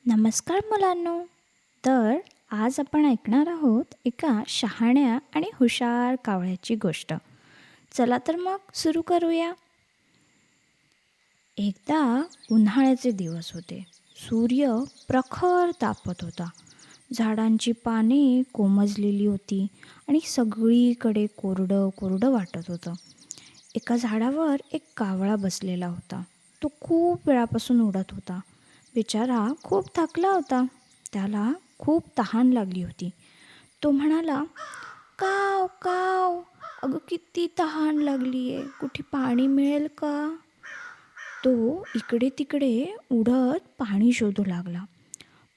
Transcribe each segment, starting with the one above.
नमस्कार मुलांनो. तर आज आपण ऐकणार आहोत एका शहाण्या आणि हुशार कावळ्याची गोष्ट. चला तर मग सुरू करूया. एकदा उन्हाळ्याचे दिवस होते. सूर्य प्रखर तापत होता. झाडांची पाने कोमजलेली होती आणि सगळीकडे कोरडं कोरडं वाटत होतं. एका झाडावर एक कावळा बसलेला होता. तो खूप वेळापासून उडत होता. बिचारा खूप थकला होता. त्याला खूप तहान लागली होती. तो म्हणाला, काव काव, अगं किती तहान लागली आहे, कुठे पाणी मिळेल का? तो इकडे तिकडे उडत पाणी शोधू लागला,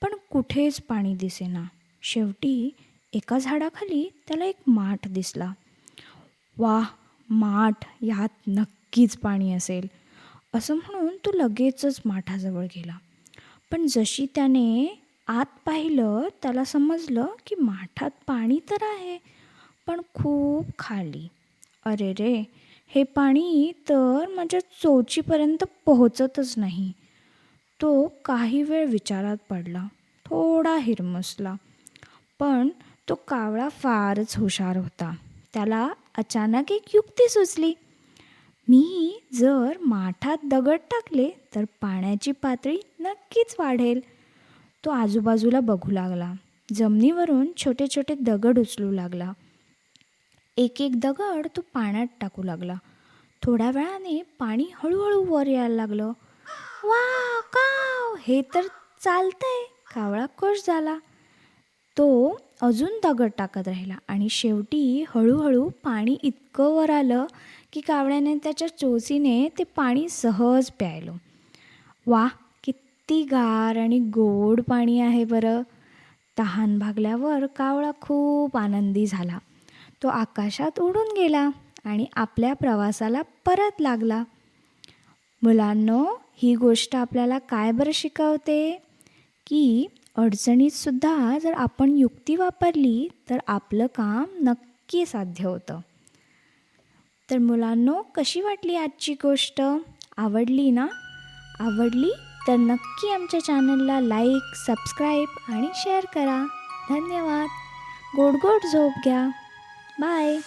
पण कुठेच पाणी दिसेना. शेवटी एका झाडाखाली त्याला एक माठ दिसला. वाह, माठ, यात नक्कीच पाणी असेल, असं म्हणून तो लगेचच माठाजवळ गेला. पण जशी त्याने आत पाहिलं त्याला समजलं की माठात पाणी तर आहे, पण खूप खाली. अरे रे, हे पाणी तर माझ्या चोचीपर्यंत पोहोचतच नाही. तो काही वेळ विचारात पडला, थोडा हिरमसला. पण तो कावळा फारच हुशार होता. त्याला अचानक एक युक्ती सुचली. मी जर माठात दगड टाकले तर पाण्याची पातळी नक्कीच वाढेल. तो आजूबाजूला बघू लागला. जमिनीवरून छोटे छोटे दगड उचलू लागला. एक एक दगड तो पाण्यात टाकू लागला. थोड्या वेळाने पाणी हळूहळू वर यायला लागलं. वा काव, हे तर चालतंय. कावळा खुश झाला. तो अजून दगड टाकत राहिला आणि शेवटी हळूहळू पाणी इतकं वर आलं की कावळ्याने त्याच्या चोचीने ते पाणी सहज प्यायलं. वाह, किती गार आणि गोड पाणी आहे बरं. तहान भागल्यावर कावळा खूप आनंदी झाला. तो आकाशात उडून गेला आणि आपल्या प्रवासाला परत लागला. मुलांनो, ही गोष्ट आपल्याला काय बरं शिकवते? की अडचणीतसुद्धा जर आपण युक्ती वापरली तर आपलं काम नक्की साध्य होतं. तर मुलांनो, कशी वाटली आजची गोष्ट? आवडली ना? आवडली तर नक्की आमच्या चॅनलला लाईक, सबस्क्राईब आणि शेअर करा. धन्यवाद. गोड गोड झोप घ्या. बाय.